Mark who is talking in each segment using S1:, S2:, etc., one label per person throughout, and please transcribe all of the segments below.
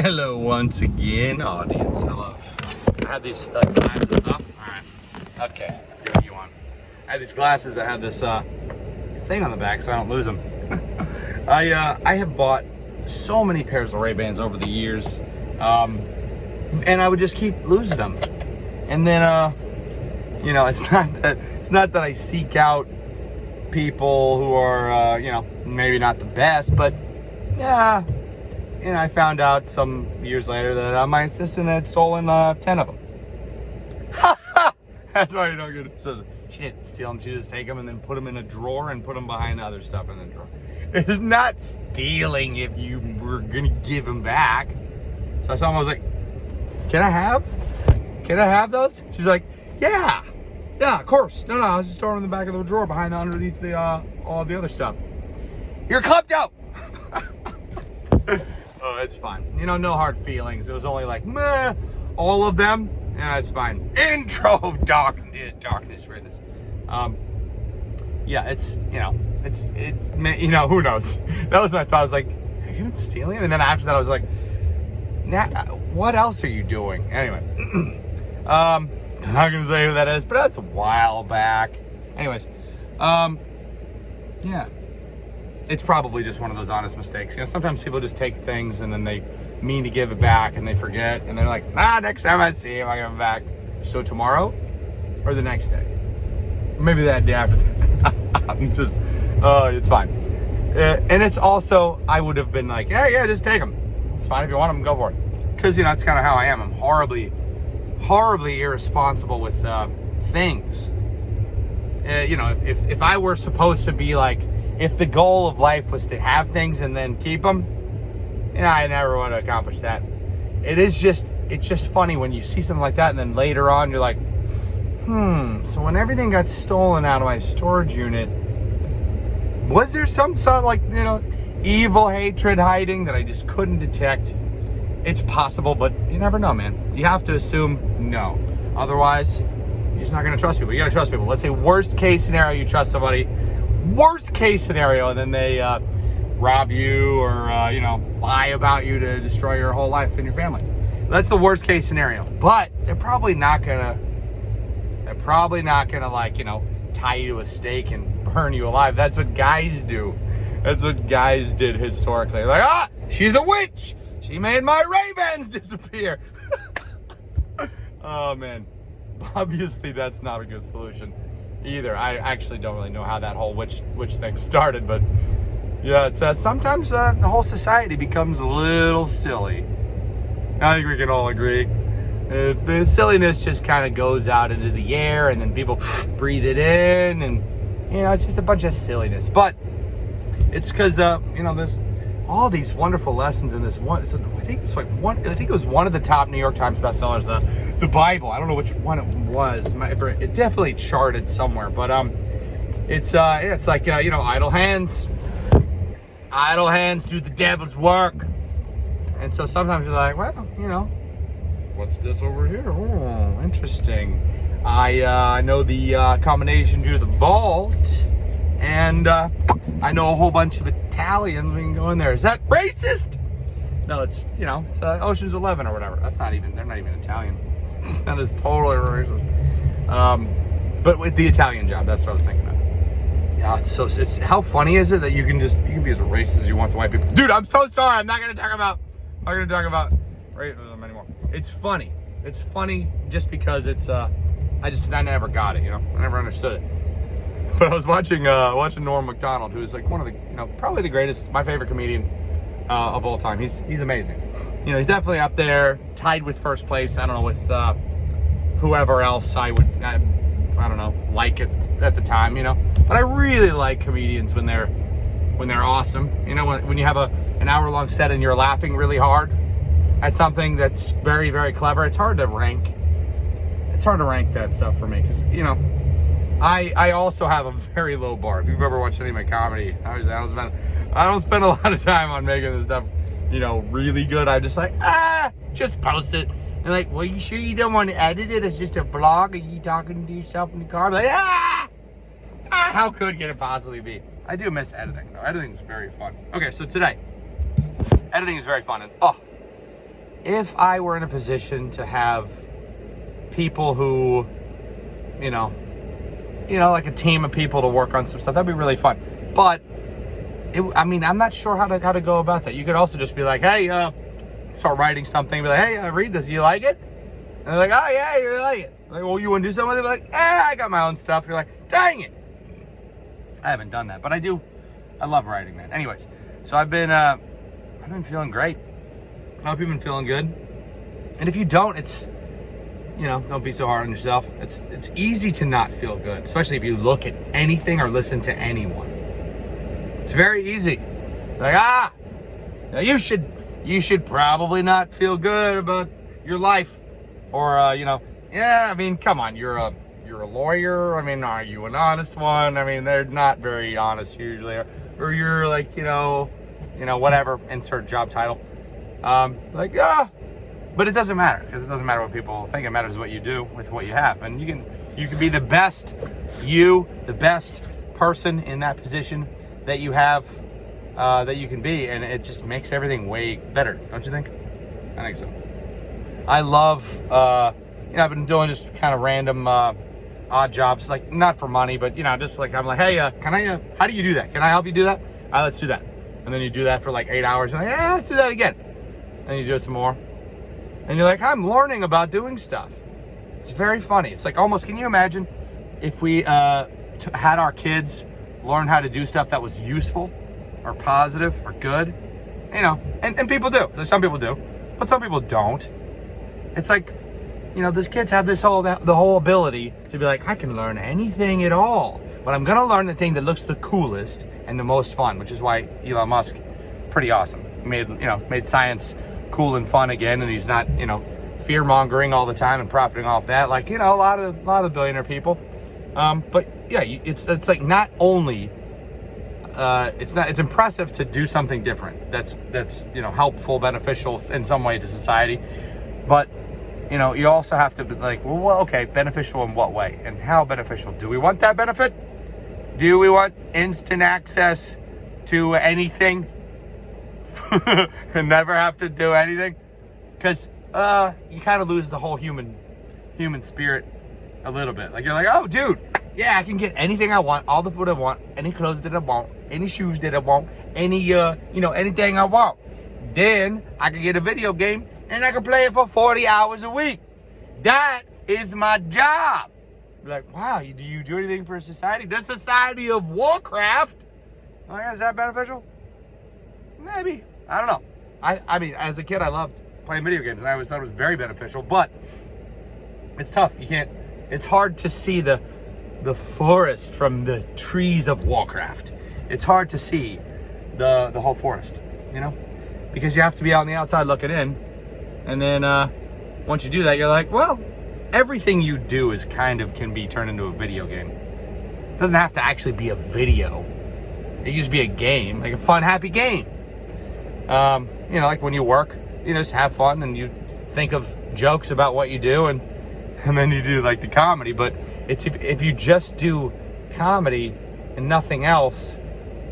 S1: Hello once again, audience. I had these glasses up. Alright. Okay, good, you on. I had these glasses that had this thing on the back so I don't lose them. I have bought so many pairs of Ray-Bans over the years. And I would just keep losing them. And then it's not that I seek out people who are maybe not the best, but yeah. And I found out some years later that my assistant had stolen 10 of them. That's why you don't get it. So she didn't steal them. She just take them and then put them in a drawer and put them behind other stuff in the drawer. It's not stealing if you were going to give them back. So I saw him. I was like, can I have those? She's like, yeah, of course. No, I was just throwing them in the back of the drawer underneath all the other stuff. You're clubbed out. Oh, it's fine. No hard feelings. It was only like, meh, all of them. Yeah, it's fine. Intro of darkness for this. Yeah, who knows? That was my thought. I was like, have you been stealing? And then after that, I was like, nah, what else are you doing? Anyway, I'm not gonna say who that is, but that's a while back. Anyways, yeah. It's probably just one of those honest mistakes. Sometimes people just take things and then they mean to give it back and they forget. And they're like, next time I see him, I give him back. So tomorrow or the next day? Maybe that day after that. It's fine. And it's also, I would have been like, yeah, just take them. It's fine if you want them, go for it. Because, that's kind of how I am. I'm horribly irresponsible with things. If I were supposed to be like, if the goal of life was to have things and then keep them, I never would have accomplished that. It's just funny when you see something like that and then later on you're like, so when everything got stolen out of my storage unit, was there some sort of like, evil hatred hiding that I just couldn't detect? It's possible, but you never know, man. You have to assume no. Otherwise, you're just not going to trust people. You got to trust people. Let's say worst case scenario, you trust somebody. Worst case scenario, and then they rob you or lie about you to destroy your whole life and your family. That's the worst case scenario. But they're probably not gonna like tie you to a stake and burn you alive. That's what guys do. That's what guys did historically. Like, she's a witch. She made my Ray-Bans disappear. Oh man, obviously that's not a good solution either. I actually don't really know how that whole witch thing started, but yeah, it says sometimes the whole society becomes a little silly. I think we can all agree. The silliness just kind of goes out into the air, and then people breathe it in, and it's just a bunch of silliness. But it's because there's all these wonderful lessons in this one. I think it was one of the top New York Times bestsellers, the Bible. I don't know which one it was. It definitely charted somewhere, but it's like idle hands do the devil's work. And so sometimes you're like, well, what's this over here? Oh, interesting. I know the combination to the vault, and I know a whole bunch of Italians. We can go in there. Is that racist? No, it's Ocean's 11 or whatever. They're not even Italian. That is totally racist. But with the Italian job, that's what I was thinking of. Yeah, it's how funny is it that you can be as racist as you want to white people? Dude, I'm so sorry. I'm not gonna talk about racism anymore. It's funny. It's funny just because it's I never got it. I never understood it. But I was watching Norm Macdonald, who's like one of the probably the greatest, my favorite comedian of all time. He's amazing. He's definitely up there, tied with first place. I don't know, with whoever else I don't know, like it at the time. But I really like comedians when they're awesome. When you have an hour-long set and you're laughing really hard at something that's very, very clever. It's hard to rank that stuff for me because I also have a very low bar. If you've ever watched any of my comedy, I don't spend a lot of time on making this stuff, really good. I'm just like, just post it. And like, well, you sure you don't want to edit it? It's just a vlog of you talking to yourself in the car. I'm like, how good can it possibly be? I do miss editing though. Editing is very fun. Okay, so today, editing is very fun, and if I were in a position to have people who, like a team of people to work on some stuff, that'd be really fun. But I'm not sure how to go about that. You could also just be like, hey, start writing something, be like, hey, I read this, you like it? And they're like, oh yeah, you like it. Like, well, you want to do something? They're like, I got my own stuff. You're like, dang it. I haven't done that, but I do. I love writing, man. Anyways, so I've been feeling great. I hope you've been feeling good. And if you don't, it's, don't be so hard on yourself. It's easy to not feel good, especially if you look at anything or listen to anyone. It's very easy. Like, you should probably not feel good about your life, or come on, you're a lawyer. Are you an honest one? They're not very honest usually, or you're like, whatever, insert job title. But it doesn't matter, because it doesn't matter what people think. It matters what you do with what you have, and you can be the best person in that position that you have, that you can be, and it just makes everything way better, don't you think? I think so. I love, I've been doing just kind of random odd jobs, like not for money, but just like, I'm like, hey, how do you do that? Can I help you do that? All right, let's do that. And then you do that for like 8 hours, and like, let's do that again. And you do it some more. And you're like, I'm learning about doing stuff. It's very funny. It's like almost, can you imagine if we had our kids learn how to do stuff that was useful or positive or good? And people do. Some people do, but some people don't. It's like, these kids have the whole ability to be like, I can learn anything at all, but I'm gonna learn the thing that looks the coolest and the most fun, which is why Elon Musk, pretty awesome, made science cool and fun again, and he's not, fear mongering all the time and profiting off that, like, a lot of billionaire people. But yeah, it's like, not only, it's impressive to do something different that's helpful, beneficial in some way to society, but you also have to be like, well, okay, beneficial in what way and how beneficial? Do we want that benefit? Do we want instant access to anything and never have to do anything? Because you kind of lose the whole human spirit a little bit. Like, you're like, oh, dude, yeah, I can get anything I want, all the food I want, any clothes that I want, any shoes that I want, any anything I want. Then I can get a video game and I can play it for 40 hours a week. That is my job. You're like, wow, do you do anything for society? The Society of Warcraft? Oh, yeah, is that beneficial? Maybe. I don't know. I mean, as a kid, I loved playing video games, and I always thought it was very beneficial, but it's tough. It's hard to see the forest from the trees of Warcraft. It's hard to see the whole forest, because you have to be out on the outside looking in. And then once you do that, you're like, well, everything you do can be turned into a video game. It doesn't have to actually be a video. It can just be a game, like a fun, happy game. Like when you work, just have fun and you think of jokes about what you do, and then you do like the comedy. But if you just do comedy and nothing else,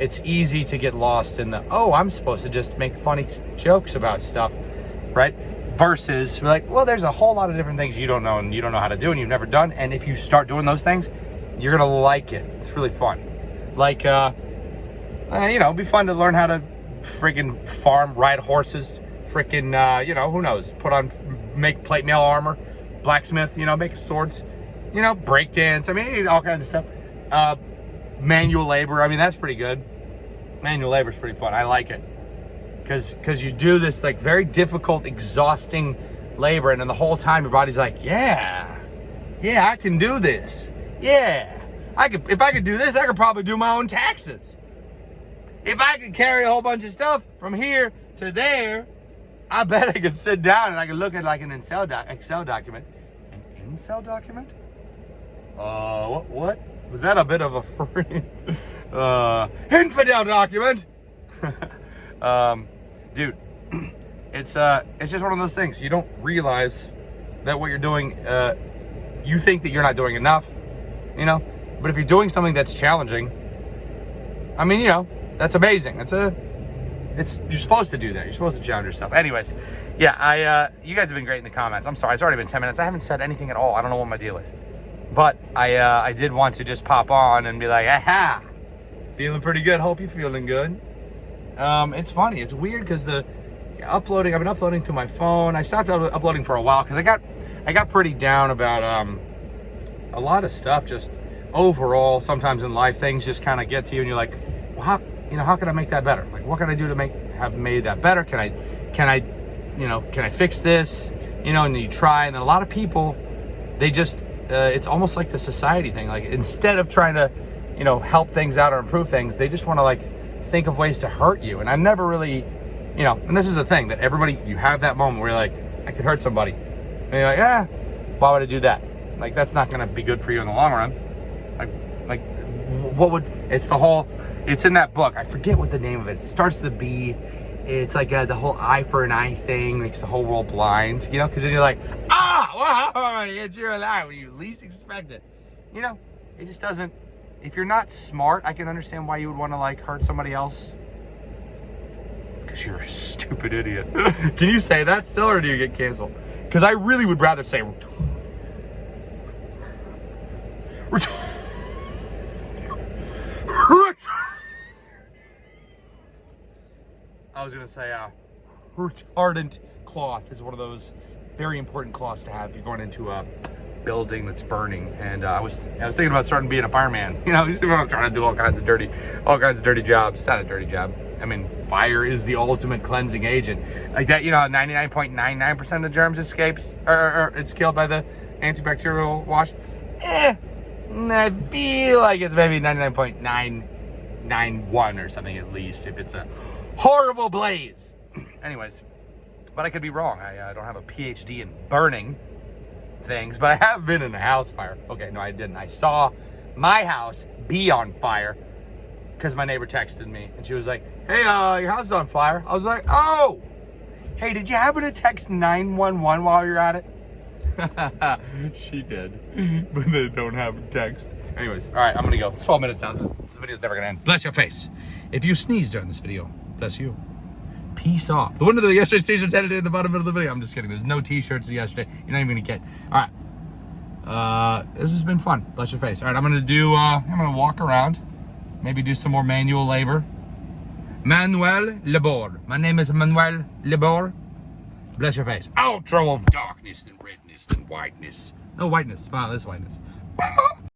S1: it's easy to get lost in I'm supposed to just make funny jokes about stuff, right? Versus, like, well, there's a whole lot of different things you don't know and you don't know how to do and you've never done. And if you start doing those things, you're going to like it. It's really fun. Like, it'd be fun to learn how to friggin' farm, ride horses, frickin', who knows, make plate mail armor, blacksmith, make swords, break dance. All kinds of stuff. Manual labor. That's pretty good. Manual labor is pretty fun. I like it. Because you do this like very difficult, exhausting labor, and then the whole time your body's like, yeah, I can do this. Yeah, if I could do this, I could probably do my own taxes. If I could carry a whole bunch of stuff from here to there, I bet I could sit down and I could look at like an Excel document. An incel document? What? Was that a bit of a free infidel document? Dude, it's just one of those things. You don't realize that what you're doing, you think that you're not doing enough, but if you're doing something that's challenging, that's amazing. you're supposed to do that. You're supposed to challenge yourself. Anyways, yeah, you guys have been great in the comments. I'm sorry, it's already been 10 minutes. I haven't said anything at all. I don't know what my deal is. But I did want to just pop on and be like, aha, feeling pretty good. Hope you're feeling good. It's funny. It's weird because I've been uploading to my phone. I stopped uploading for a while because I got pretty down about a lot of stuff. Just overall, sometimes in life, things just kind of get to you, and you're like, well, how can I make that better? Like, what can I do to have made that better? Can I fix this? And you try, and then a lot of people, they just, it's almost like the society thing. Like, instead of trying to, help things out or improve things, they just want to like think of ways to hurt you. And I'm never really, and this is the thing that you have that moment where you're like, I could hurt somebody. And you're like, why would I do that? Like, that's not going to be good for you in the long run. Like, it's in that book. I forget what the name of it. It starts with the B. It's like the whole eye for an eye thing makes the whole world blind, because then you're like, you're alive when you least expect it. It just doesn't, if you're not smart, I can understand why you would want to like hurt somebody else. Because you're a stupid idiot. Can you say that still, or do you get canceled? Because I really would rather say I was gonna say retardant cloth is one of those very important cloths to have if you're going into a building that's burning. And I was thinking about starting being a fireman. I'm trying to do all kinds of dirty jobs. It's not a dirty job. I mean, fire is the ultimate cleansing agent. Like that, 99.99% of the germs escapes, or it's killed by the antibacterial wash. I feel like it's maybe 99.991 or something at least, if it's a horrible blaze. Anyways, but I could be wrong. I don't have a PhD in burning things, but I have been in a house fire. Okay, no, I didn't. I saw my house be on fire because my neighbor texted me and she was like, hey, your house is on fire. I was like, oh, hey, did you happen to text 911 while you're at it? She did, but they don't have a text. Anyways, all right, I'm gonna go. It's 12 minutes now. This video's never gonna end. Bless your face. If you sneeze during this video, bless you. Peace off. The one of the yesterday's t-shirts edited in the bottom of the video. I'm just kidding. There's no t-shirts yesterday. You're not even gonna get. All right. This has been fun. Bless your face. All right, I'm gonna walk around. Maybe do some more manual labor. Manuel Labor. My name is Manuel Labor. Bless your face. Outro of darkness and redness and whiteness. No whiteness. Wow, this whiteness.